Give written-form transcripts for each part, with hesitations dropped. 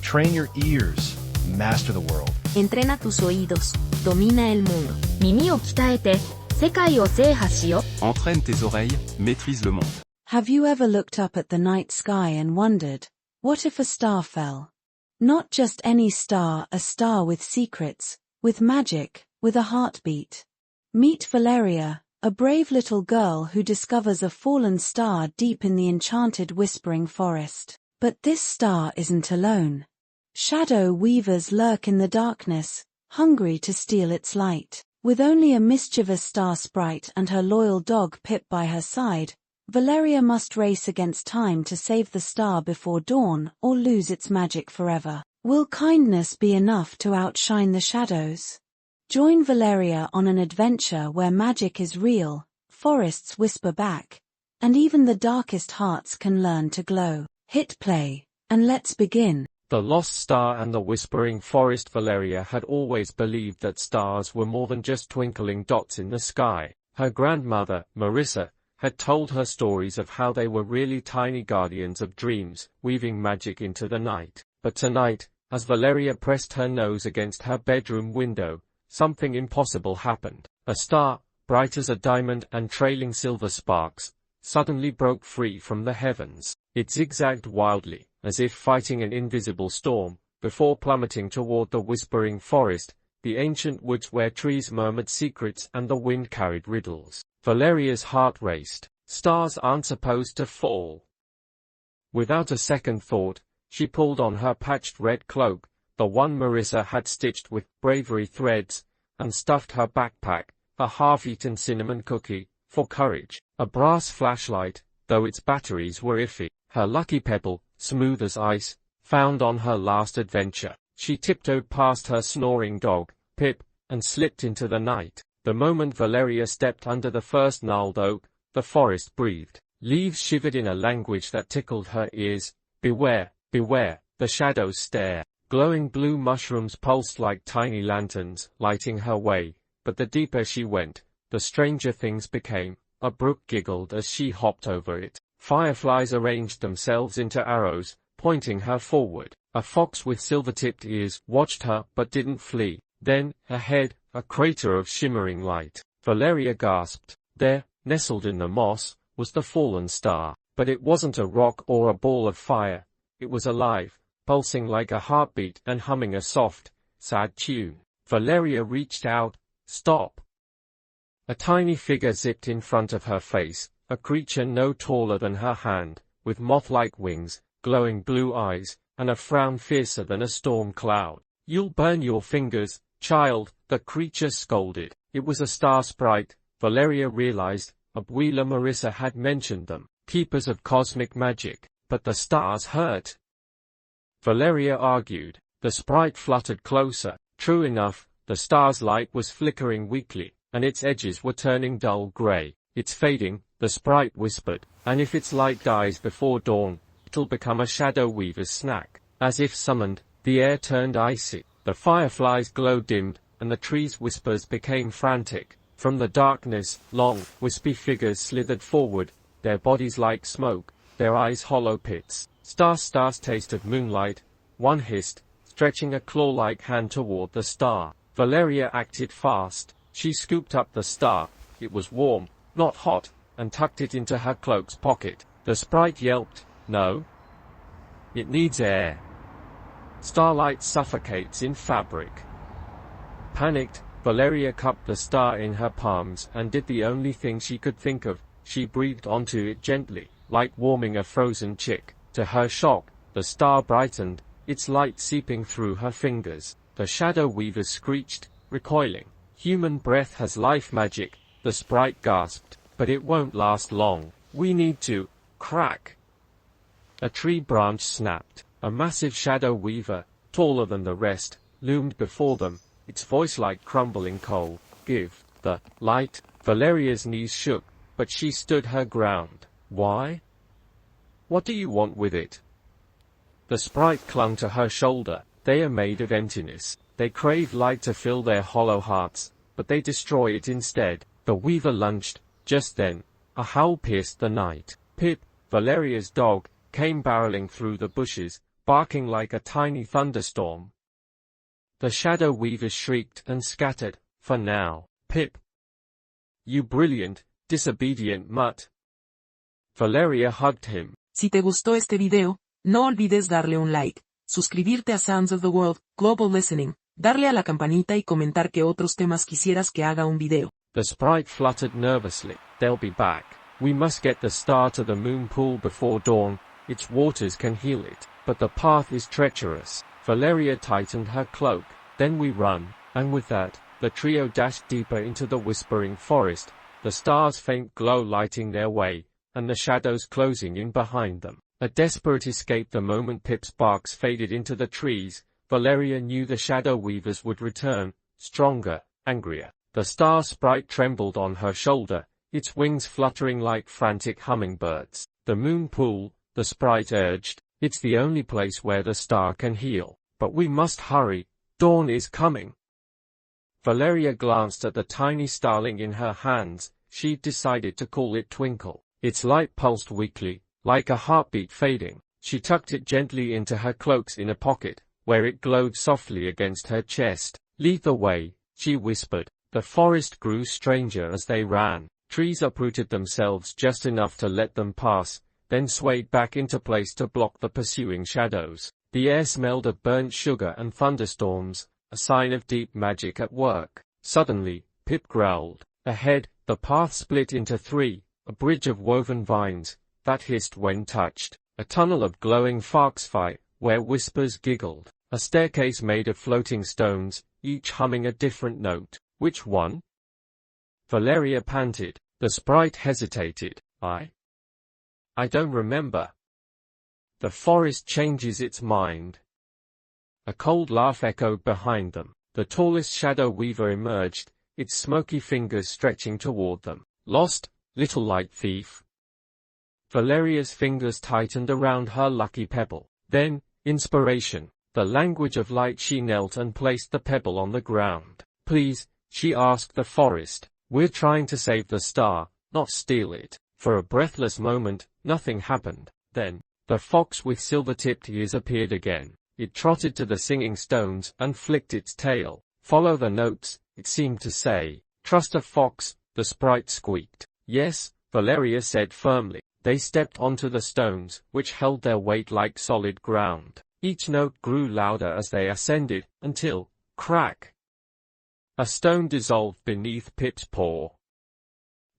Train your ears. Master the world. Entrena tus oídos. Domina el mundo. 耳を鍛えて、世界を制覇しよ。Entraîne tes oreilles, maîtrise le monde. Have you ever looked up at the night sky and wondered, what if a star fell? Not just any star, a star with secrets, with magic, with a heartbeat. Meet Valeria, a brave little girl who discovers a fallen star deep in the enchanted whispering forest. But this star isn't alone. Shadow weavers lurk in the darkness, hungry to steal its light. With only a mischievous Star Sprite and her loyal dog Pip by her side, Valeria must race against time to save the star before dawn or lose its magic forever. Will kindness be enough to outshine the shadows? Join Valeria on an adventure where magic is real, forests whisper back, and even the darkest hearts can learn to glow. Hit play, and let's begin. The Lost Star and the Whispering Forest. Valeria had always believed that stars were more than just twinkling dots in the sky. Her grandmother, Marissa, had told her stories of how they were really tiny guardians of dreams, weaving magic into the night. But tonight, as Valeria pressed her nose against her bedroom window, something impossible happened. A star, bright as a diamond and trailing silver sparks, suddenly broke free from the heavens. It zigzagged wildly, as if fighting an invisible storm, before plummeting toward the whispering forest, the ancient woods where trees murmured secrets and the wind carried riddles. Valeria's heart raced. Stars aren't supposed to fall. Without a second thought, she pulled on her patched red cloak, the one Marissa had stitched with bravery threads, and stuffed her backpack, a half-eaten cinnamon cookie, for courage. A brass flashlight, though its batteries were iffy. Her lucky pebble, smooth as ice, found on her last adventure. She tiptoed past her snoring dog, Pip, and slipped into the night. The moment Valeria stepped under the first gnarled oak, the forest breathed. Leaves shivered in a language that tickled her ears. Beware, beware, the shadows stare. Glowing blue mushrooms pulsed like tiny lanterns, lighting her way. But the deeper she went, the stranger things became. A brook giggled as she hopped over it. Fireflies arranged themselves into arrows, pointing her forward. A fox with silver-tipped ears watched her but didn't flee. Then, ahead, a crater of shimmering light. Valeria gasped. There, nestled in the moss, was the fallen star. But it wasn't a rock or a ball of fire. It was alive, pulsing like a heartbeat and humming a soft, sad tune. Valeria reached out. Stop! A tiny figure zipped in front of her face, a creature no taller than her hand, with moth-like wings, glowing blue eyes, and a frown fiercer than a storm cloud. You'll burn your fingers, child, the creature scolded. It was a Star Sprite, Valeria realized. Abuela Marissa had mentioned them, keepers of cosmic magic. But the stars hurt. Valeria argued. The sprite fluttered closer. True enough, the star's light was flickering weakly, and its edges were turning dull gray. It's fading, the sprite whispered, and if its light dies before dawn, it'll become a shadow weaver's snack. As if summoned, the air turned icy. The fireflies' glow dimmed, and the trees' whispers became frantic. From the darkness, long, wispy figures slithered forward, their bodies like smoke, their eyes hollow pits. Stars tasted moonlight, one hissed, stretching a claw-like hand toward the star. Valeria acted fast. She scooped up the star. It was warm, not hot, and tucked it into her cloak's pocket. The sprite yelped. No. It needs air. Starlight suffocates in fabric. Panicked, Valeria cupped the star in her palms and did the only thing she could think of. She breathed onto it gently, like warming a frozen chick. To her shock, the star brightened, its light seeping through her fingers. The shadow weaver screeched, recoiling. Human breath has life magic, the sprite gasped, but it won't last long. We need to. Crack! A tree branch snapped. A massive shadow weaver, taller than the rest, loomed before them, its voice like crumbling coal. Give the light. Valeria's knees shook, but she stood her ground. Why? What do you want with it? The sprite clung to her shoulder. They are made of emptiness. They crave light to fill their hollow hearts, but they destroy it instead. The weaver lunged. Just then, a howl pierced the night. Pip, Valeria's dog, came barreling through the bushes, barking like a tiny thunderstorm. The shadow weavers shrieked and scattered. For now, Pip. You brilliant, disobedient mutt. Valeria hugged him. Si te gustó este video, no olvides darle un like, suscribirte a Sounds of the World, Global Listening, darle a la campanita y comentar qué otros temas quisieras que haga un video. The sprite fluttered nervously. They'll be back. We must get the star to the moon pool before dawn. Its waters can heal it, but the path is treacherous. Valeria tightened her cloak. Then we run, and with that, the trio dashed deeper into the whispering forest, the stars' faint glow lighting their way, and the shadows closing in behind them. A desperate escape the moment Pip's barks faded into the trees. Valeria knew the shadow weavers would return, stronger, angrier. The Star Sprite trembled on her shoulder, its wings fluttering like frantic hummingbirds. The moon pool, the sprite urged, it's the only place where the star can heal. But we must hurry, dawn is coming. Valeria glanced at the tiny starling in her hands. She'd decided to call it Twinkle. Its light pulsed weakly, like a heartbeat fading. She tucked it gently into her cloak's inner pocket, where it glowed softly against her chest. Lead the way, she whispered. The forest grew stranger as they ran. Trees uprooted themselves just enough to let them pass, then swayed back into place to block the pursuing shadows. The air smelled of burnt sugar and thunderstorms, a sign of deep magic at work. Suddenly, Pip growled. Ahead, the path split into three, a bridge of woven vines, that hissed when touched, a tunnel of glowing foxfire, where whispers giggled, a staircase made of floating stones, each humming a different note. Which one? Valeria panted. The sprite hesitated. I don't remember. The forest changes its mind. A cold laugh echoed behind them. The tallest shadow weaver emerged, its smoky fingers stretching toward them. Lost, little light thief. Valeria's fingers tightened around her lucky pebble. Then, inspiration. The language of light. She knelt and placed the pebble on the ground. Please, she asked the forest. We're trying to save the star, not steal it. For a breathless moment, nothing happened. Then, the fox with silver-tipped ears appeared again. It trotted to the singing stones and flicked its tail. Follow the notes, it seemed to say. Trust a fox, the sprite squeaked. Yes, Valeria said firmly. They stepped onto the stones, which held their weight like solid ground. Each note grew louder as they ascended, until, crack! A stone dissolved beneath Pip's paw.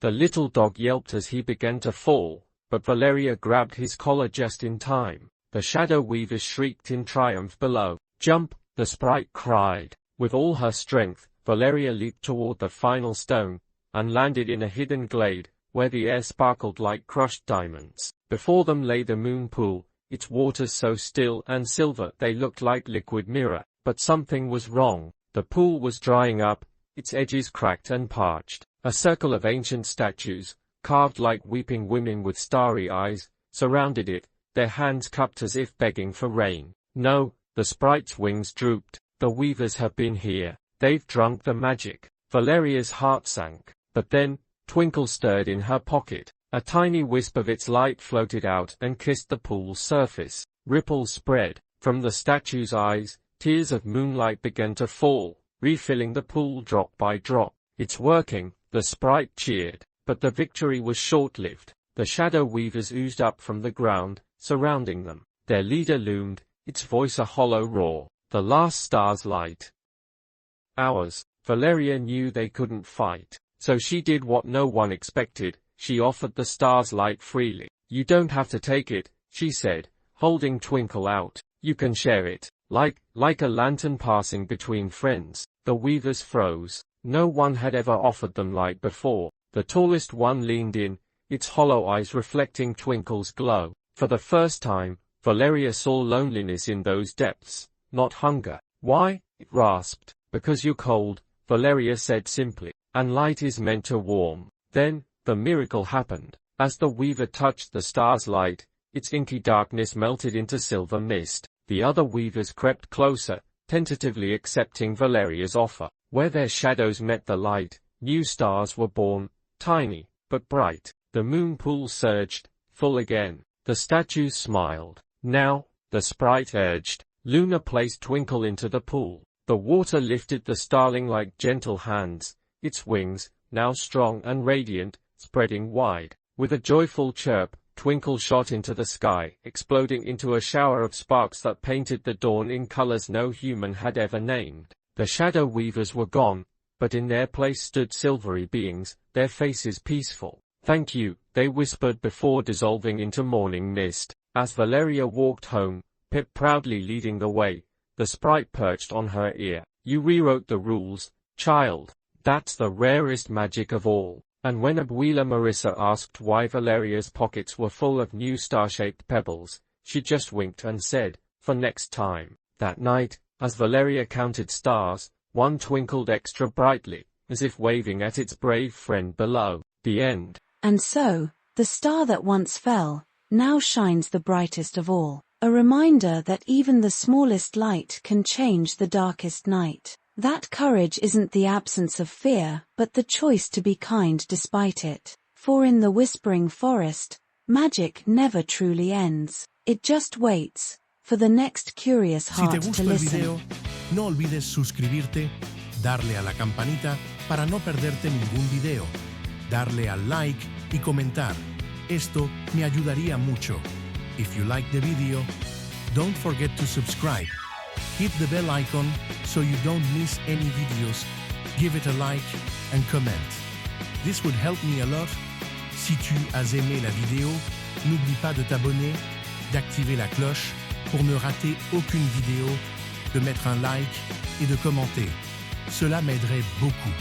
The little dog yelped as he began to fall, but Valeria grabbed his collar just in time. The shadow weavers shrieked in triumph below. Jump! The sprite cried. With all her strength, Valeria leaped toward the final stone, and landed in a hidden glade, where the air sparkled like crushed diamonds. Before them lay the moon pool, its waters so still and silver they looked like liquid mirror. But something was wrong. The pool was drying up, its edges cracked and parched. A circle of ancient statues, carved like weeping women with starry eyes, surrounded it, their hands cupped as if begging for rain. No, the sprite's wings drooped. The weavers have been here. They've drunk the magic. Valeria's heart sank. But then, Twinkle stirred in her pocket. A tiny wisp of its light floated out and kissed the pool's surface. Ripples spread. From the statue's eyes, tears of moonlight began to fall, refilling the pool drop by drop. It's working, the sprite cheered. But the victory was short-lived. The shadow weavers oozed up from the ground, surrounding them. Their leader loomed, its voice a hollow roar. The last star's light. Ours. Valeria knew they couldn't fight. So she did what no one expected. She offered the star's light freely. You don't have to take it, she said, holding Twinkle out. You can share it. Like a lantern passing between friends. The weavers froze. No one had ever offered them light before. The tallest one leaned in, its hollow eyes reflecting Twinkle's glow. For the first time, Valeria saw loneliness in those depths, not hunger. Why? It rasped. Because you're cold, Valeria said simply. And light is meant to warm. Then, the miracle happened. As the weaver touched the star's light, its inky darkness melted into silver mist. The other weavers crept closer, tentatively accepting Valeria's offer. Where their shadows met the light, new stars were born, tiny, but bright. The moon pool surged, full again. The statues smiled. Now, the sprite urged. Luna placed Twinkle into the pool. The water lifted the starling like gentle hands, its wings, now strong and radiant, spreading wide. With a joyful chirp, Twinkle shot into the sky, exploding into a shower of sparks that painted the dawn in colors no human had ever named. The shadow weavers were gone, but in their place stood silvery beings, their faces peaceful. "Thank you," they whispered before dissolving into morning mist. As Valeria walked home, Pip proudly leading the way, the sprite perched on her ear. "You rewrote the rules, child. That's the rarest magic of all." And when Abuela Marissa asked why Valeria's pockets were full of new star-shaped pebbles, she just winked and said, "For next time." That night, as Valeria counted stars, one twinkled extra brightly, as if waving at its brave friend below. The end. And so, the star that once fell, now shines the brightest of all. A reminder that even the smallest light can change the darkest night. That courage isn't the absence of fear, but the choice to be kind despite it. For in the whispering forest, magic never truly ends. It just waits for the next curious heart Si te to gustó el listen. video, no olvides suscribirte, darle a la campanita para no perderte ningún video, darle al like y comentar. Esto me ayudaría mucho. If you like the video, don't forget to subscribe. Hit the bell icon so you don't miss any videos. Give it a like and comment. This would help me a lot. Si tu as aimé la vidéo, n'oublie pas de t'abonner, d'activer la cloche pour ne rater aucune vidéo, de mettre un like et de commenter. Cela m'aiderait beaucoup.